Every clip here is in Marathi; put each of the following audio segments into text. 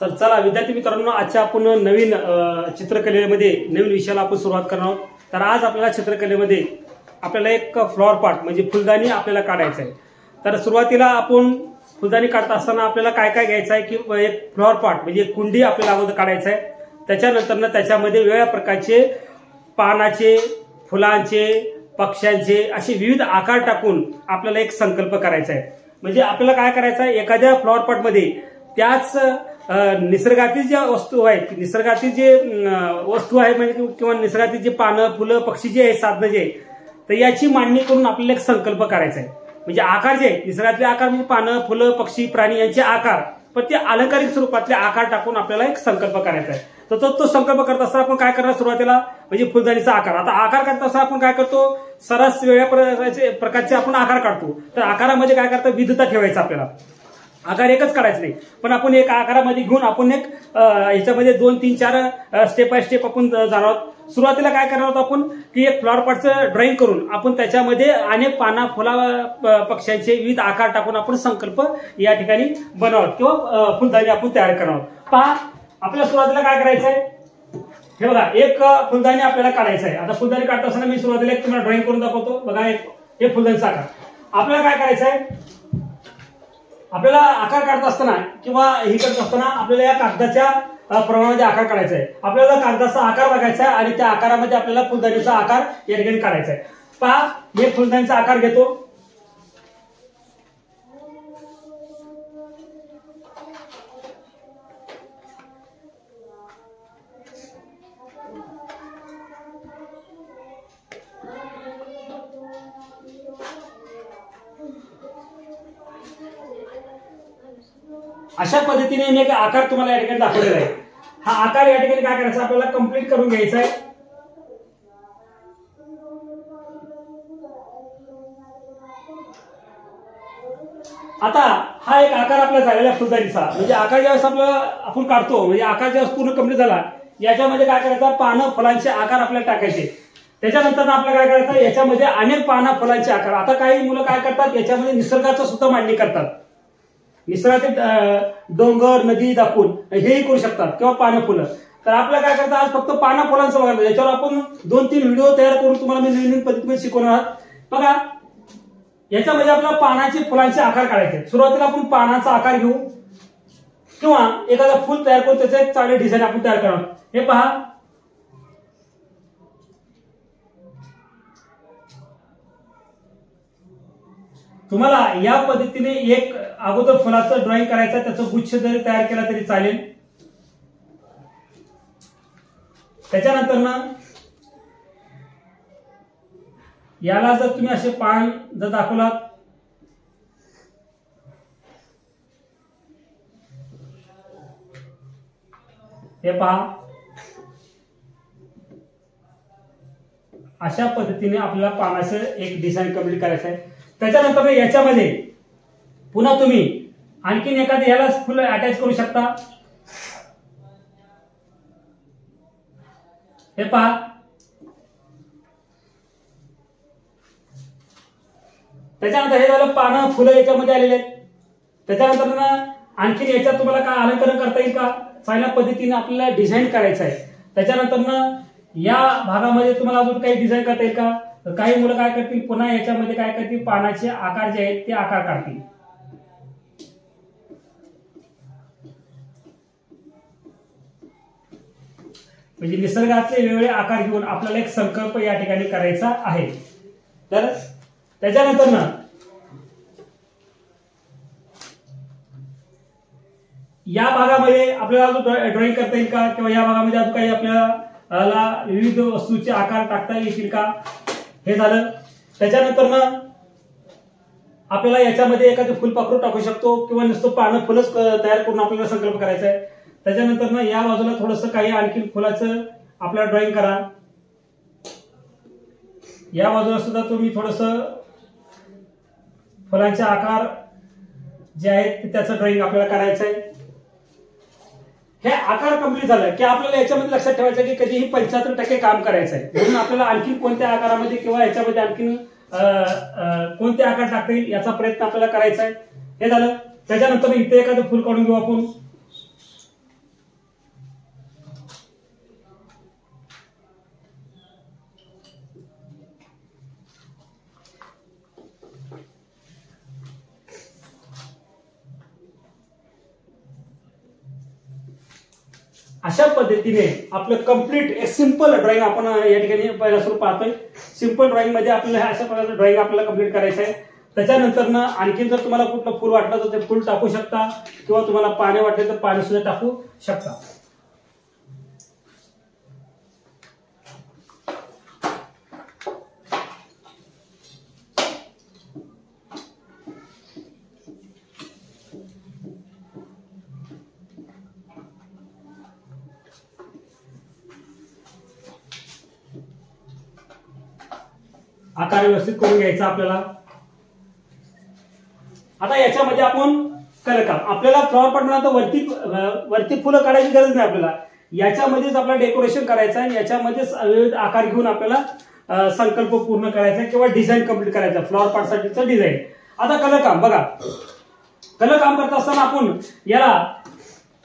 चला विद्यार्थी मित्रांनो, आजच्या आपण नवीन चित्रकलेमध्ये नवीन विषयाला आपण सुरुवात करणार आहोत। तर आज आपल्याला चित्रकलेमध्ये आपल्याला एक फ्लॉवर पॉट म्हणजे फुलदाणी आपल्याला काढायचं आहे। तर सुरुवातीला आपण फुलदाणी काढत असताना आपल्याला काय काय घ्यायचं आहे की एक फ्लॉवर पॉट म्हणजे कुंडी आपल्याला अगोदर काढायचं आहे। त्याच्यानंतर त्याच्यामध्ये वेगवेगळ्या प्रकारचे पानाचे, फुलांचे, पक्ष्यांचे असे विविध आकार टाकून आपल्याला एक संकल्प करायचा आहे। म्हणजे आपल्याला काय करायचं आहे, एखाद्या फ्लॉवर पॉट मध्ये त्याच निसर्गातील ज्या वस्तू आहेत, निसर्गातील जे वस्तू आहे म्हणजे किंवा निसर्गातील जे पानं, फुलं, पक्षी जे आहेत, साधनं जे तर याची मांडणी करून आपल्याला एक संकल्प करायचा आहे। म्हणजे आकार जे आहेत, निसर्गातले आकार म्हणजे पानं, फुलं, पक्षी, प्राणी यांचे आकार, पण ते अलंकारिक स्वरूपातले आकार टाकून आपल्याला एक संकल्प करायचा आहे। तर तो संकल्प करत असताना आपण काय करणार, सुरुवातीला म्हणजे फुलदाणीचा आकार। आता आकार करत असताना आपण काय करतो, सरस वेगळ्या प्रकारचे आपण आकार काढतो। तर आकारामध्ये काय करतो, विविधता ठेवायचं आपल्याला, आकार एकच काढायचं नाही, पण आपण एक आकारामध्ये घेऊन आपण एक ह्याच्यामध्ये 2, 3, 4 स्टेप बाय स्टेप आपण जाणार आहोत। सुरुवातीला काय करणार आहोत आपण की एक फ्लॉवर पॉटचं ड्रॉइंग करून आपण त्याच्यामध्ये अनेक पाना, फुला, पक्ष्यांचे विविध आकार टाकून आपण संकल्प या ठिकाणी बनवत किंवा फुलदाणी आपण तयार करणार आहोत। पहा, आपल्याला सुरुवातीला काय करायचं आहे, हे बघा एक फुलदाणी आपल्याला काढायचं आहे। आता फुलदाणी काढत असताना मी सुरुवातीला एक तुम्हाला ड्रॉइंग करून दाखवतो। बघा एक फुलदाणीचा आकार आपल्याला काय करायचं आहे, आपल्याला आकार काढत असताना किंवा हे करत असताना आपल्याला या कागदाच्या प्रमाणामध्ये आकार काढायचा आहे। आपल्याला कागदाचा आकार बघायचा आहे आणि त्या आकारामध्ये आपल्याला फुलदाणीचा आकार या ठिकाणी काढायचा आहे। पहा, मी फुलदाणीचा आकार घेतो। अशा पद्धतीने मी एक आकार तुम्हाला या ठिकाणी दाखवलेला आहे। हा आकार या ठिकाणी काय करायचा, आपल्याला कंप्लीट करून घ्यायचा आहे। आता हा एक आकार आपला झालेला फुलदाणीचा, म्हणजे आकार ज्यावेळेस आपण काढतो, म्हणजे आकार ज्यावेळेस पूर्ण कंप्लीट झाला, याच्यामध्ये काय करायचं, पानं, फुलांचे आकार आपल्याला टाकायचे। त्याच्यानंतर आपल्याला काय करायचं, याच्यामध्ये अनेक पानं, फुलांचे आकार। आता काही मुलं काय करतात, याच्यामध्ये निसर्गाचं सुद्धा मांडणी करतात, निसर्गातील डोंगर, नदी दाखवून हेही करू शकतात किंवा पानं, फुलं। तर आपल्याला काय करतात, आज फक्त पाना, फुलांचं बघायला, याच्यावर आपण 2-3 व्हिडिओ तयार करून तुम्हाला मी नवीन पद्धतीने शिकवणार आहोत। बघा, याच्यामध्ये आपल्याला पानाचे, फुलांचे आकार काढायचे। सुरुवातीला आपण पानाचा आकार घेऊ किंवा एखादा फुल तयार करून त्याचं एक चांगले डिझाईन आपण तयार करणार। हे पहा, तुम्हाला या पद्धतीने एक अगोदर फुलाचं ड्रॉइंग करायचं, त्याचं गुच्छ जरी तयार केला तरी चालेल। त्याच्यानंतर याला जर तुम्ही असे पान जर दाखवलात, हे पहा, अशा पद्धतीने आपल्याला पानाचं एक डिझाईन कंप्लीट करायचं आहे। त्याच्यानंतर याच्यामध्ये पुन्हा तुम्ही आणखीन एखादं याला फुलं अटॅच करू शकता। हे पहा, त्याच्यानंतर हे झालं पानं, फुलं याच्यामध्ये आलेले आहेत। त्याच्यानंतर आणखीन याच्यात तुम्हाला काय अलंकरण करता येईल का, चांगल्या पद्धतीने आपल्याला डिझाईन करायचं आहे। त्याच्यानंतर या भागामध्ये तुम्हाला अजून काही डिझाईन करता येईल का, तर काही मुलं काय करतील, पुन्हा याच्यामध्ये काय करतील, पानाचे आकार जे आहेत ते आकार काढतील। म्हणजे निसर्गाचे वेगवेगळे आकार घेऊन आपल्याला एक संकल्प या ठिकाणी करायचा आहे। तर त्याच्यानंतर या भागामध्ये आपल्याला अजून ड्रॉइंग करता येईल का, किंवा या भागामध्ये अजून काही आपल्याला विविध वस्तूचे आकार टाकता येतील का, हे झालं। त्याच्यानंतर आपल्याला याच्यामध्ये एखादं फुलपाखरू टाकू शकतो किंवा नुसतं पानं, फुलंच तयार करून आपल्याला संकल्प करायचा आहे। त्याच्यानंतर या बाजूला थोडंसं काही आणखी फुलाचं आपल्याला ड्रॉइंग करा। या बाजूला सुद्धा तुम्ही थोडंसं फुलांचे आकार जे आहेत त्याचं ड्रॉइंग आपल्याला करायचं आहे। हे आकार कंप्लीट झालं की आपल्याला याच्यामध्ये लक्षात ठेवायचं की कधीही 75% काम करायचं आहे। म्हणून आपल्याला आणखी कोणत्या आकारामध्ये किंवा याच्यामध्ये आणखी कोणते आकार टाकता येईल याचा प्रयत्न आपल्याला करायचा आहे। हे झालं। त्याच्यानंतर इथे एखादं फुल काढून घेऊ आपण। अशा पद्धतीने आपलं कम्प्लीट एक सिंपल ड्रॉइंग आपण या ठिकाणी पहिला स्वरूप पाहतोय. सिंपल ड्रॉइंग मध्ये आपल्याला अशा प्रकारचं ड्रॉइंग आपल्याला कम्प्लीट करायचं आहे. त्याच्यानंतर ना आणखीन जर तुम्हाला कुठलं फुल वाटलं तर ते फुल टाकू शकता किंवा तुम्हाला पाणी वाटले तर पाणी सुद्धा टाकू शकता. आकार व्यवस्थित करून घ्यायचा आपल्याला. आता याच्यामध्ये आपण कलरकाम आपल्याला फ्लॉवर पॉट म्हणा तर वरती फुलं काढायची गरज नाही आपल्याला. याच्यामध्येच आपला डेकोरेशन करायचं आहे. याच्यामध्येच विविध आकार घेऊन आपल्याला संकल्प पूर्ण करायचा किंवा डिझाईन कम्प्लीट करायचा फ्लॉवर पॉट साठीचं डिझाईन. आता कलरकाम बघा. कलर काम करत असताना आपण याला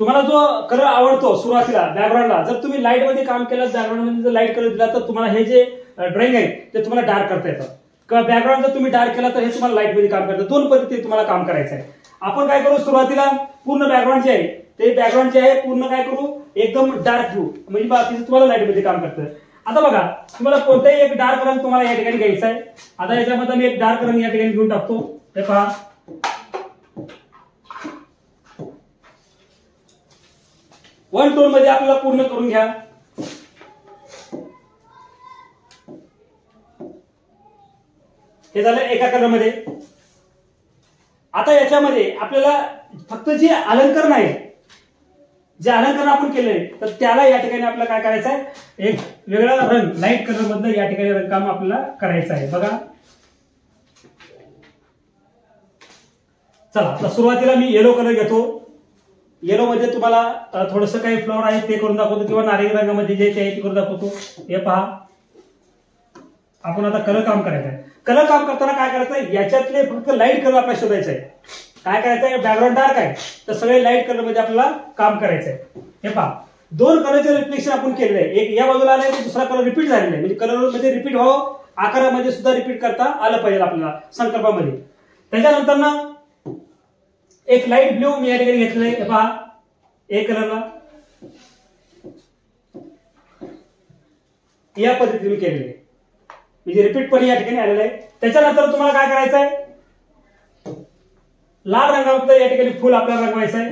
तुम्हाला जो कलर आवडतो सुरुवातीला बॅकग्राऊंडला जर तुम्ही लाईट मध्ये काम केलं बॅकग्राऊंड मध्ये जर लाईट कलर दिला तर तुम्हाला हे जे ड्रॉइंग आहे ते तुम्हाला डार्क करता येतं किंवा बॅकग्राऊंड जर तुम्ही डार्क केला तर हे तुम्हाला लाईट मध्ये काम करतं. दोन पद्धतीने तुम्हाला काम करायचं आहे. आपण काय करू सुरुवातीला पूर्ण बॅकग्राऊंड जे आहे ते बॅकग्राऊंड जे आहे पूर्ण काय करू एकदम डार्क घेऊ म्हणजे बाकीचं तुम्हाला लाईट मध्ये काम करतं. आता बघा तुम्हाला कोणताही एक डार्क रंग तुम्हाला या ठिकाणी घ्यायचा आहे. आता याच्यामध्ये मी एक डार्क रंग या ठिकाणी घेऊन टाकतो. हे पहा वन टोन मध्ये आपल्याला पूर्ण करून घ्या. हे झालं एका कलर मध्ये. आता याच्यामध्ये आपल्याला फक्त जे अलंकरण आहे जे अलंकरण आपण केलंय तर त्याला या ठिकाणी आपल्याला काय करायचं आहे एक वेगळा रंग लाईट कलर मधलं या ठिकाणी रंगकाम आपल्याला करायचं आहे. बघा चला आता सुरुवातीला मी येलो कलर घेतो. येलो मध्ये तुम्हाला थोडस काही फ्लॉवर आहे ते करून दाखवतो किंवा नारंगी रंगामध्ये जे ते करून दाखवतो. हे पहा आपण आता कलर काम करायचं आहे. कलर काम करताना काय करायचं याच्यातले फक्त लाईट कलर आपल्याला शोधायचं आहे. काय करायचंय बॅकग्राऊंड डार्क आहे तर सगळे लाईट कलर मध्ये आपल्याला काम करायचं आहे. हे पहा दोन कलरचे रिफ्लेक्शन आपण केलेलं आहे. एक या बाजूला आलंय तर दुसरा कलर रिपीट झालेला आहे म्हणजे कलर मध्ये रिपीट व्हावं आकारामध्ये सुद्धा रिपीट करता आलं पाहिजे आपल्याला संकल्पामध्ये. त्याच्यानंतर ना एक लाईट ब्ल्यू मी या ठिकाणी घेतलेलं आहे. पहा एक कलरला या पद्धतीने केलेलं आहे म्हणजे रिपीट पण या ठिकाणी आलेलं आहे. त्याच्यानंतर तुम्हाला काय करायचं आहे लाल रंगामध्ये या ठिकाणी फुल आपल्याला रंगवायचं आहे.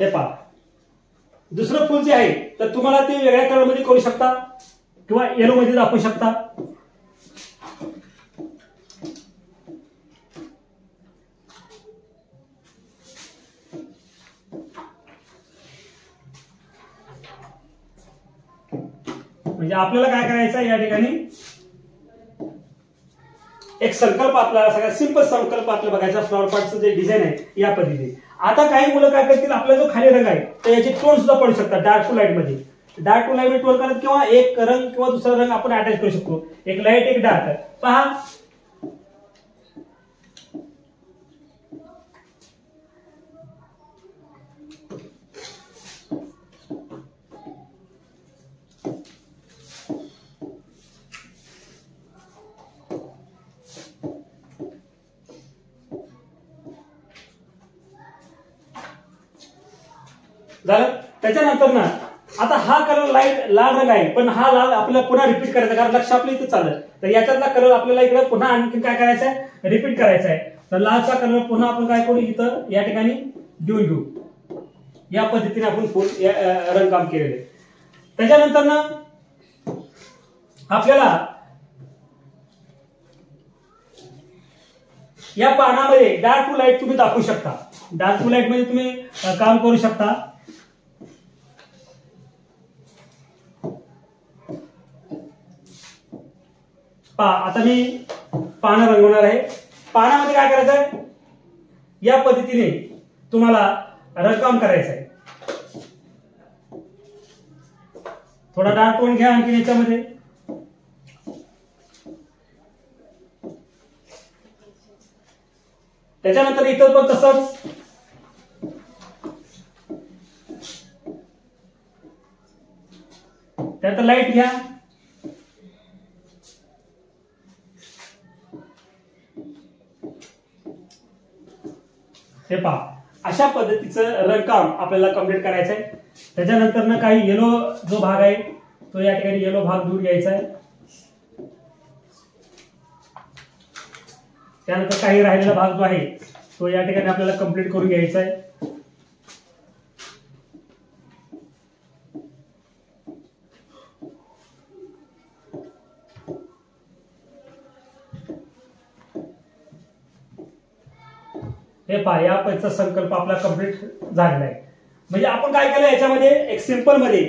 हे पहा दुसरं फुल जे आहे तर तुम्हाला ते वेगळ्या कलर मध्ये करू शकता किंवा येलो मध्ये दाखवू शकता. म्हणजे आपल्याला काय करायचं या ठिकाणी एक संकल्प आपल्याला सगळ्यात सिंपल संकल्प आपल्याला बघायचा फ्लॉवर पॉटचं जे डिझाईन आहे या पद्धतीने. आता काही मुलं काय करतील आपला जो खाली रंग आहे तर याचे टोन सुद्धा पडू शकतात डार्क टू लाईट मध्ये. डार्क टू लाईट टोन करत किंवा एक रंग किंवा दुसरा रंग आपण अटॅच करू शकतो. एक लाईट एक डार्क. पहा झालं. त्याच्यानंतर ना आता हा कलर लाईट लाल रंग आहे पण हा लाल आपल्याला पुन्हा रिपीट करायचा कारण लक्ष आपलं इथं चाललं तर याच्यातला कलर आपल्याला इकडे पुन्हा आणखी काय करायचं आहे रिपीट करायचा आहे. तर लालचा कलर पुन्हा आपण काय करू इथं या ठिकाणी देऊन घेऊ. या पद्धतीने आपण रंगकाम केलेलं आहे. त्याच्यानंतर ना आपल्याला या पानामध्ये डार्क टू लाईट तुम्ही दाखवू शकता. डार्क टू लाईट मध्ये तुम्ही काम करू शकता. आता मी पानं रंगवणार आहे. पानामध्ये काय करायचं आहे या पद्धतीने तुम्हाला रंगकाम करायचं आहे. थोडा डार्क टोन घ्या आणखी याच्यामध्ये. त्याच्यानंतर इतर पण तसंच त्यानंतर लाईट घ्या. हे पहा, अशा पद्धतीचं रंगकाम आपल्याला कंप्लीट करायचं आहे. त्याच्यानंतर ना काही येलो जो भाग आहे तो या ठिकाणी येलो भाग दूर घ्यायचा आहे. त्यानंतर काही राहिलेला भाग जो आहे तो या ठिकाणी आपल्याला कंप्लीट करून घ्यायचा आहे. हे पहा, या पद्धतीचा संकल्प आपला कंप्लीट झालेला आहे. म्हणजे आपण काय केलं याच्यामध्ये एक सिंपल मध्ये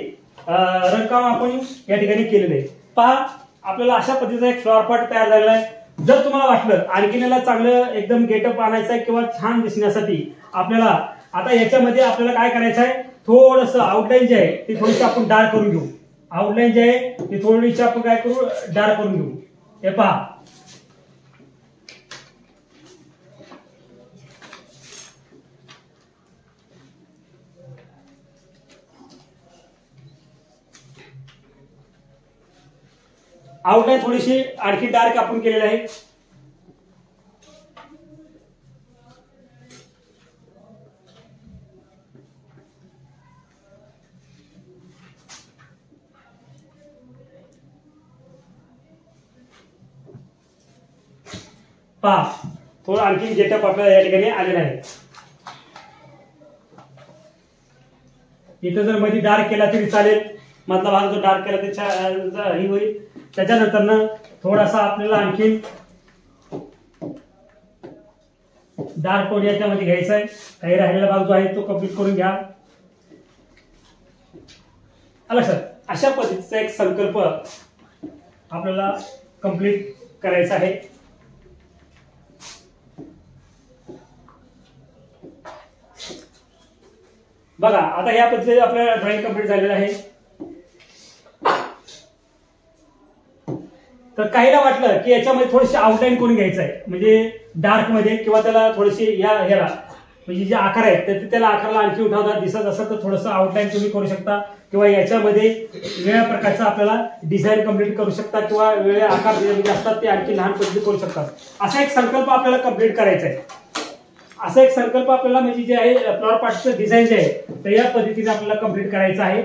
रंगकाम आपण या ठिकाणी केलेलं आहे. पहा, आपल्याला अशा पद्धतीचा एक फ्लॉवर पॉट तयार झालेला आहे. जर तुम्हाला वाटलं आणखीन याला चांगलं एकदम गेटअप आणायचं आहे किंवा छान दिसण्यासाठी आपल्याला आता याच्यामध्ये आपल्याला काय करायचं आहे, थोडंसं आउटलाईन जे आहे ती थोडीशी आपण डार्क करून घेऊ. आउटलाईन जे आहे ती थोडीशी आपण काय करू, डार्क करून घेऊ. हे पहा, आउटलाईन थोडीशी आणखी डार्क आपण केलेली आहे. पहा, थोडं आणखी गेटअप आपल्याला या ठिकाणी आलेला आहे. इथं जर मध्ये डार्क केला तरी चालेल, मधला भाग जो डार्क केला त्याच्या ही होईल. त्याच्यानंतर ना थोडासा आपल्याला आणखी डार्क टोन याच्यामध्ये घ्यायचा आहे. काही राहिलेला भाग जो आहे तो कंप्लीट करून घ्या. लक्षात, अशा पद्धतीचा एक संकल्प आपल्याला कंप्लीट करायचा आहे. बघा, आता या पद्धतीने आपल्याला ड्रॉइंग कंप्लीट झालेलं आहे. तर काहीला वाटलं की याच्यामध्ये थोडीशी आउटलाईन करून घ्यायचं आहे, म्हणजे डार्क मध्ये किंवा त्याला थोडीशी ह्याला म्हणजे जे आकार आहेत तर त्याला आकाराला आणखी उठावता दिसत असं तर थोडंसं आउटलाईन तुम्ही करू शकता, किंवा याच्यामध्ये वेगळ्या प्रकारचा आपल्याला डिझाईन कंप्लीट करू शकता, किंवा वेगळे आकार जे असतात ते आणखी लहान पद्धती करू शकतात. असा एक संकल्प आपल्याला कंप्लीट करायचा आहे. असा एक संकल्प आपल्याला म्हणजे जे आहे फ्लॉवर पॉटचं डिझाईन जे आहे तर या पद्धतीने आपल्याला कंप्लीट करायचं आहे.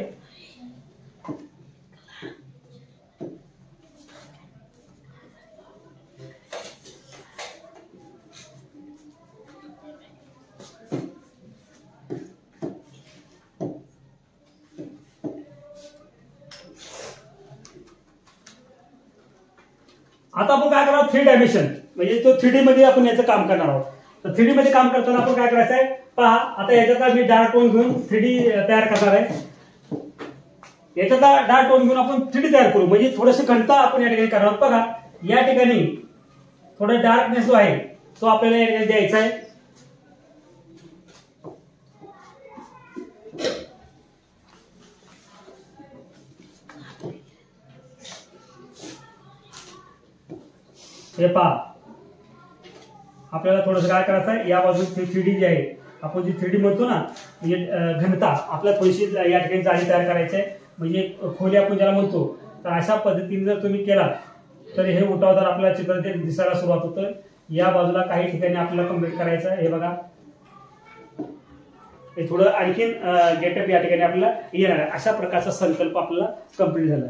आता आपण काय करणार, 3 डायमेन्शन म्हणजे तो 3D मध्ये आपण याचं काम करणार आहोत. तर 3D मध्ये काम करताना आपण काय करायचं आहे, पहा आता याच्यात मी डार्क टोन घेऊन 3D तयार करणार आहे. याच्यात डार्क टोन घेऊन आपण 3D तयार करू, म्हणजे थोडंसं घनता आपण या ठिकाणी करणार आहोत. बघा, या ठिकाणी थोडा डार्कनेस जो आहे तो आपल्याला या ठिकाणी द्यायचा आहे. हे पहा, आपल्याला थोडंसं काय करायचं आहे, या बाजूला 3D जे आहे आपण जी 3D म्हणतो ना, म्हणजे घनता आपल्याला थोडीशी या ठिकाणी जाळी तयार करायची आहे, म्हणजे खोली आपण ज्याला म्हणतो. तर अशा पद्धतीने जर तुम्ही केला तर हे उठावदार आपल्याला चित्र ते दिसायला सुरुवात होतं. या बाजूला काही ठिकाणी आपल्याला कंप्लीट करायचं आहे. हे बघा, हे थोडं आणखीन गेटअप या ठिकाणी आपल्याला येणार आहे. अशा प्रकारचा संकल्प आपल्याला कंप्लीट झाला.